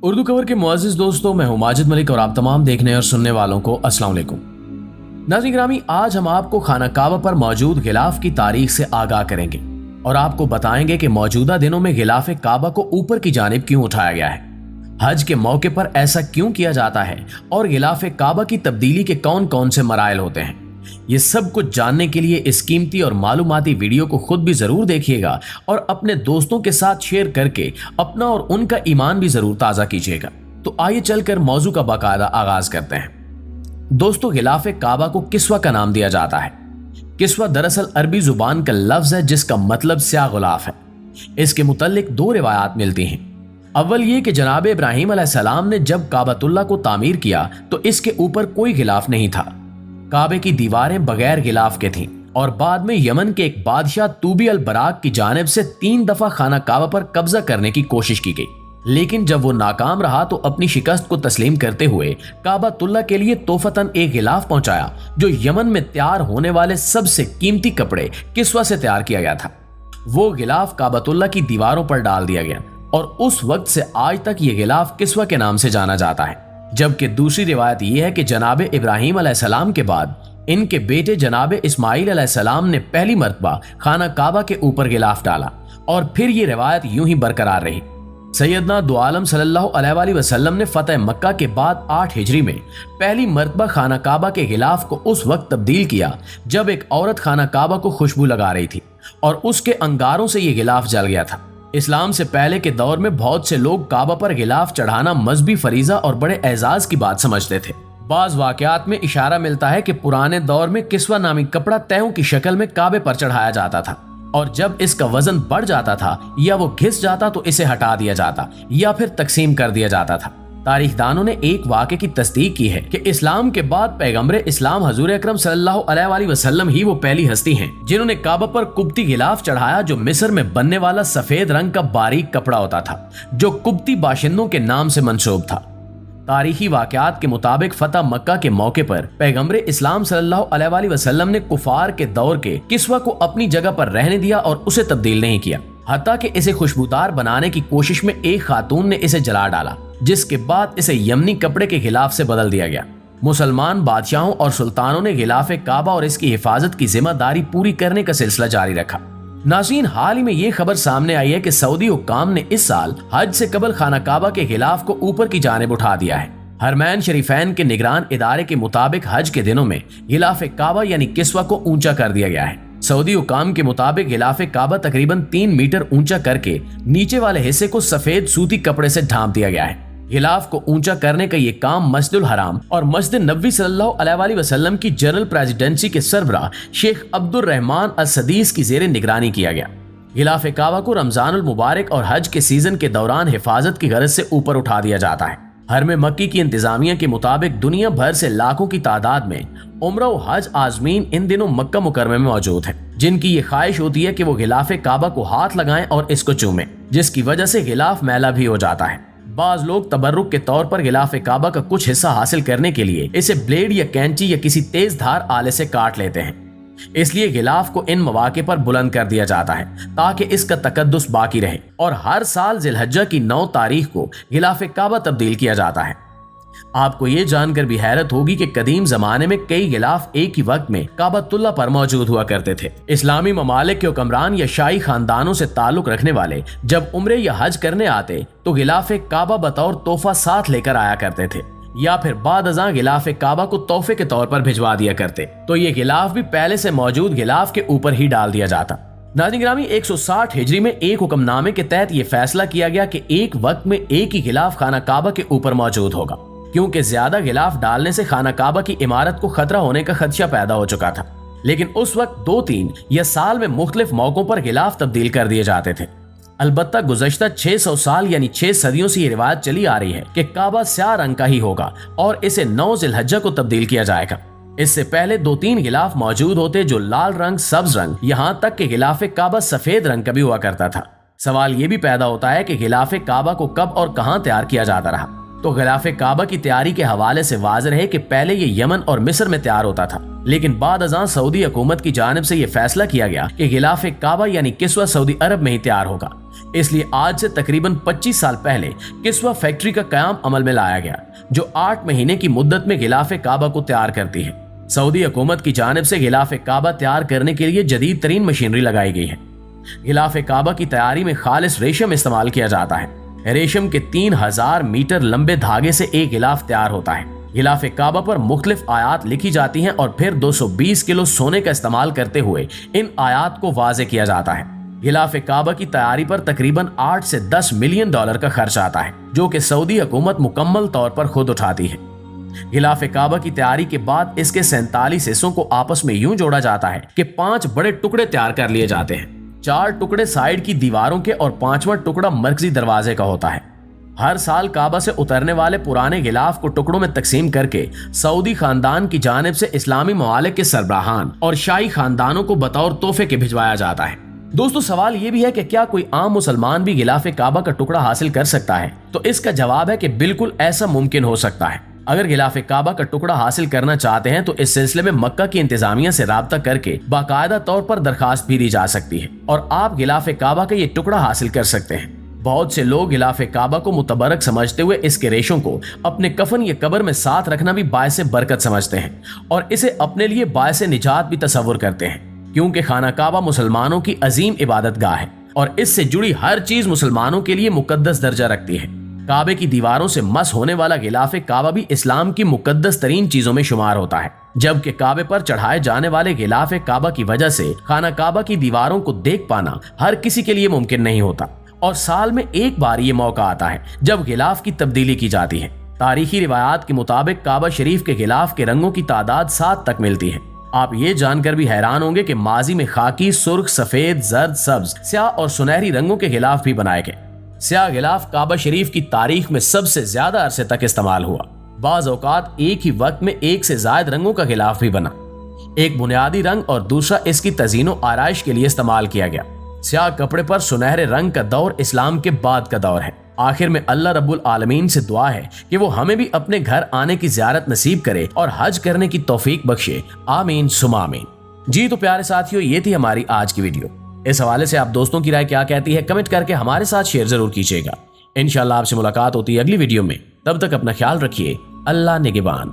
اردو کور کے معزز دوستوں، میں ہوں ماجد ملک اور آپ تمام دیکھنے اور سننے والوں کو السلام علیکم۔ ناظرین گرامی، آج ہم آپ کو خانہ کعبہ پر موجود غلاف کی تاریخ سے آگاہ کریں گے اور آپ کو بتائیں گے کہ موجودہ دنوں میں غلاف کعبہ کو اوپر کی جانب کیوں اٹھایا گیا ہے، حج کے موقع پر ایسا کیوں کیا جاتا ہے اور غلاف کعبہ کی تبدیلی کے کون کون سے مراحل ہوتے ہیں۔ یہ سب کچھ جاننے کے لیے اس قیمتی اور معلوماتی ویڈیو کو خود بھی ضرور دیکھیے گا اور اپنے دوستوں کے ساتھ شیئر کر کے اپنا اور ان کا ایمان بھی ضرور تازہ کیجیے گا۔ تو آئیے چل کر موضوع کا باقاعدہ آغاز کرتے ہیں۔ دوستو، غلاف کعبہ کو کسوہ کا نام دیا جاتا ہے۔ کسوہ دراصل عربی زبان کا لفظ ہے جس کا مطلب سیاہ غلاف ہے۔ اس کے متعلق دو روایات ملتی ہیں۔ اول یہ کہ جناب ابراہیم علیہ السلام نے جب کعبۃ اللہ کو تعمیر کیا تو اس کے اوپر کوئی غلاف نہیں تھا، کعبے کی دیواریں بغیر غلاف کے تھیں، اور بعد میں یمن کے ایک بادشاہ طوبی البراق کی جانب سے 3 دفعہ خانہ کعبہ پر قبضہ کرنے کی کوشش کی گئی، لیکن جب وہ ناکام رہا تو اپنی شکست کو تسلیم کرتے ہوئے کعبۃ اللہ کے لیے تحفتاً ایک غلاف پہنچایا جو یمن میں تیار ہونے والے سب سے قیمتی کپڑے کسوہ سے تیار کیا گیا تھا۔ وہ غلاف کعبۃ اللہ کی دیواروں پر ڈال دیا گیا اور اس وقت سے آج تک یہ غلاف کسوہ کے نام سے جانا جاتا ہے۔ جبکہ دوسری روایت یہ ہے کہ جناب ابراہیم علیہ السلام کے بعد ان کے بیٹے جناب اسماعیل علیہ السلام نے پہلی مرتبہ خانہ کعبہ کے اوپر غلاف ڈالا اور پھر یہ روایت یوں ہی برقرار رہی۔ سیدنا دو عالم صلی اللہ علیہ وآلہ وسلم نے فتح مکہ کے بعد 8 ہجری میں پہلی مرتبہ خانہ کعبہ کے غلاف کو اس وقت تبدیل کیا جب ایک عورت خانہ کعبہ کو خوشبو لگا رہی تھی اور اس کے انگاروں سے یہ غلاف جل گیا تھا۔ اسلام سے پہلے کے دور میں بہت سے لوگ کعبہ پر غلاف چڑھانا مذہبی فریضہ اور بڑے اعزاز کی بات سمجھتے تھے۔ بعض واقعات میں اشارہ ملتا ہے کہ پرانے دور میں کسوہ نامی کپڑا تہوں کی شکل میں کعبے پر چڑھایا جاتا تھا، اور جب اس کا وزن بڑھ جاتا تھا یا وہ گھس جاتا تو اسے ہٹا دیا جاتا یا پھر تقسیم کر دیا جاتا تھا۔ تاریخ دانوں نے ایک واقعے کی تصدیق کی ہے کہ اسلام کے بعد پیغمبر اسلام حضور اکرم صلی اللہ علیہ وآلہ وسلم ہی وہ پہلی ہستی ہیں جنہوں نے کعبہ پر قبطی غلاف چڑھایا جو مصر میں بننے والا سفید رنگ کا باریک کپڑا ہوتا تھا جو قبطی باشندوں کے نام سے منسوب تھا۔ تاریخی واقعات کے مطابق فتح مکہ کے موقع پر پیغمبر اسلام صلی اللہ علیہ وآلہ وسلم نے کفار کے دور کے کسوہ کو اپنی جگہ پر رہنے دیا اور اسے تبدیل نہیں کیا، حتیٰ کہ اسے خوشبودار بنانے کی کوشش میں ایک خاتون نے اسے جلا ڈالا، جس کے بعد اسے یمنی کپڑے کے غلاف سے بدل دیا گیا۔ مسلمان بادشاہوں اور سلطانوں نے غلاف کعبہ اور اس کی حفاظت کی ذمہ داری پوری کرنے کا سلسلہ جاری رکھا۔ ناظرین، حال ہی میں یہ خبر سامنے آئی ہے کہ سعودی حکام نے اس سال حج سے قبل خانہ کعبہ کے غلاف کو اوپر کی جانب اٹھا دیا ہے۔ حرمین شریفین کے نگران ادارے کے مطابق حج کے دنوں میں غلاف کعبہ یعنی کسوہ کو اونچا کر دیا گیا ہے۔ سعودی حکام کے مطابق غلاف کعبہ تقریباً 3 میٹر اونچا کر کے نیچے والے حصے کو سفید سوتی کپڑے سے ڈھانپ دیا گیا ہے۔ غلاف کو اونچا کرنے کا یہ کام مسجد الحرام اور مسجد نبوی صلی اللہ علیہ وآلہ وسلم کی جنرل پریزیڈنسی کے سربراہ شیخ عبد الرحمن السدیس کی زیر نگرانی کیا گیا۔ غلاف کعبہ کو رمضان المبارک اور حج کے سیزن کے دوران حفاظت کی غرض سے اوپر اٹھا دیا جاتا ہے۔ حرم مکی کی انتظامیہ کے مطابق دنیا بھر سے لاکھوں کی تعداد میں عمرہ و حج عازمین ان دنوں مکہ مکرمہ میں موجود ہیں، جن کی یہ خواہش ہوتی ہے کہ وہ غلاف کعبہ کو ہاتھ لگائیں اور اس کو چومیں، جس کی وجہ سے غلاف میلا بھی ہو جاتا ہے۔ بعض لوگ تبرک کے طور پر غلاف کعبہ کا کچھ حصہ حاصل کرنے کے لیے اسے بلیڈ یا کینچی یا کسی تیز دھار آلے سے کاٹ لیتے ہیں۔ اس لیے غلاف کو ان مواقع پر بلند کر دیا جاتا ہے تاکہ اس کا تقدس باقی رہے، اور ہر سال ذی الحجہ کی 9 تاریخ کو غلاف کعبہ تبدیل کیا جاتا ہے۔ آپ کو یہ جان کر بھی حیرت ہوگی کہ قدیم زمانے میں کئی غلاف ایک ہی وقت میں کعبۃ اللہ پر موجود ہوا کرتے تھے۔ اسلامی ممالک کے حکمران یا شاہی خاندانوں سے تعلق رکھنے والے جب عمرے یا حج کرنے آتے تو غلاف کعبہ بطور تحفہ ساتھ لے کر آیا کرتے تھے، یا پھر بعد ازاں غلاف کعبہ کو تحفے کے طور پر بھجوا دیا کرتے، تو یہ غلاف بھی پہلے سے موجود غلاف کے اوپر ہی ڈال دیا جاتا۔ ناظرین گرامی، 160 ہجری میں ایک حکم نامے کے تحت یہ فیصلہ کیا گیا کہ ایک وقت میں ایک ہی غلاف خانہ کعبہ کے اوپر موجود ہوگا، کیونکہ زیادہ غلاف ڈالنے سے خانہ کعبہ کی عمارت کو خطرہ ہونے کا خدشہ پیدا ہو چکا تھا۔ لیکن اس وقت 2-3 یا سال میں مختلف موقعوں پر غلاف تبدیل کر دیے جاتے تھے۔ البتہ گزشتہ 600 سال یعنی 6 صدیوں سے یہ روایت چلی آ رہی ہے کہ کعبہ سیاہ رنگ کا ہی ہوگا اور اسے 9 ذی الحجہ کو تبدیل کیا جائے گا۔ اس سے پہلے 2-3 غلاف موجود ہوتے جو لال رنگ، سبز رنگ، یہاں تک کہ غلاف کعبہ سفید رنگ کا بھی ہوا کرتا تھا۔ سوال یہ بھی پیدا ہوتا ہے کہ غلاف کعبہ کو کب اور کہاں تیار کیا جاتا رہا؟ تو غلاف کعبہ کی تیاری کے حوالے سے واضح ہے کہ پہلے یہ یمن اور مصر میں تیار ہوتا تھا، لیکن بعد ازاں سعودی حکومت کی جانب سے یہ فیصلہ کیا گیا کہ غلاف کعبہ یعنی کسوہ سعودی عرب میں ہی تیار ہوگا، اس لیے آج سے تقریباً 25 سال پہلے کسوہ فیکٹری کا قیام عمل میں لایا گیا، جو 8 مہینے کی مدت میں غلاف کعبہ کو تیار کرتی ہے۔ سعودی حکومت کی جانب سے غلاف کعبہ تیار کرنے کے لیے جدید ترین مشینری لگائی گئی ہے۔ غلاف کعبہ کی تیاری میں خالص ریشم استعمال کیا جاتا ہے۔ ریشم کے 3000 میٹر لمبے دھاگے سے ایک غلاف تیار ہوتا ہے۔ غلاف کعبہ پر مختلف آیات لکھی جاتی ہیں اور پھر 220 کلو سونے کا استعمال کرتے ہوئے ان آیات کو واضح کیا جاتا ہے۔ غلاف کعبہ کی تیاری پر تقریباً 8 سے 10 ملین ڈالر کا خرچ آتا ہے، جو کہ سعودی حکومت مکمل طور پر خود اٹھاتی ہے۔ غلاف کعبہ کی تیاری کے بعد اس کے 47 حصوں کو آپس میں یوں جوڑا جاتا ہے کہ 5 بڑے ٹکڑے تیار کر لیے جاتے ہیں۔ 4 ٹکڑے سائیڈ کی دیواروں کے اور 5واں ٹکڑا مرکزی دروازے کا ہوتا ہے۔ ہر سال کعبہ سے اترنے والے پرانے غلاف کو ٹکڑوں میں تقسیم کر کے سعودی خاندان کی جانب سے اسلامی ممالک کے سربراہان اور شاہی خاندانوں کو بطور تحفے کے بھجوایا جاتا ہے۔ دوستو، سوال یہ بھی ہے کہ کیا کوئی عام مسلمان بھی غلاف کعبہ کا ٹکڑا حاصل کر سکتا ہے؟ تو اس کا جواب ہے کہ بالکل ایسا ممکن ہو سکتا ہے۔ اگر غلاف کعبہ کا ٹکڑا حاصل کرنا چاہتے ہیں تو اس سلسلے میں مکہ کی انتظامیہ سے رابطہ کر کے باقاعدہ طور پر درخواست بھی دی جا سکتی ہے اور آپ غلاف کعبہ کا یہ ٹکڑا حاصل کر سکتے ہیں۔ بہت سے لوگ غلاف کعبہ کو متبرک سمجھتے ہوئے اس کے ریشوں کو اپنے کفن یا قبر میں ساتھ رکھنا بھی باعث برکت سمجھتے ہیں اور اسے اپنے لیے باعث نجات بھی تصور کرتے ہیں، کیونکہ خانہ کعبہ مسلمانوں کی عظیم عبادت گاہ ہے اور اس سے جڑی ہر چیز مسلمانوں کے لیے مقدس درجہ رکھتی ہے۔ کعبے کی دیواروں سے مس ہونے والا غلاف کعبہ بھی اسلام کی مقدس ترین چیزوں میں شمار ہوتا ہے، جبکہ کعبے پر چڑھائے جانے والے غلاف کعبہ کی وجہ سے خانہ کعبہ کی دیواروں کو دیکھ پانا ہر کسی کے لیے ممکن نہیں ہوتا، اور سال میں ایک بار یہ موقع آتا ہے جب غلاف کی تبدیلی کی جاتی ہے۔ تاریخی روایات کے مطابق کعبہ شریف کے غلاف کے رنگوں کی تعداد 7 تک ملتی ہے۔ آپ یہ جان کر بھی حیران ہوں گے کہ ماضی میں خاکی، سرخ، سفید، زرد، سبز، سیاہ اور سنہری رنگوں کے غلاف بھی بنائے گئے۔ سیاہ غلاف کعبہ شریف کی تاریخ میں سب سے زیادہ عرصے تک استعمال ہوا۔ بعض اوقات ایک ہی وقت میں 1 سے زائد رنگوں کا غلاف بھی بنا، ایک بنیادی رنگ اور دوسرا اس کی تزئین و آرائش کے لیے استعمال کیا گیا۔ سیاہ کپڑے پر سنہرے رنگ کا دور اسلام کے بعد کا دور ہے۔ آخر میں اللہ رب العالمین سے دعا ہے کہ وہ ہمیں بھی اپنے گھر آنے کی زیارت نصیب کرے اور حج کرنے کی توفیق بخشے، آمین ثم آمین۔ جی تو پیارے ساتھیو، یہ تھی ہماری آج کی ویڈیو۔ اس حوالے سے آپ دوستوں کی رائے کیا کہتی ہے کمنٹ کر کے ہمارے ساتھ شیئر ضرور کیجیے گا۔ انشاءاللہ آپ سے ملاقات ہوتی ہے اگلی ویڈیو میں، تب تک اپنا خیال رکھیے۔ اللہ نگہبان۔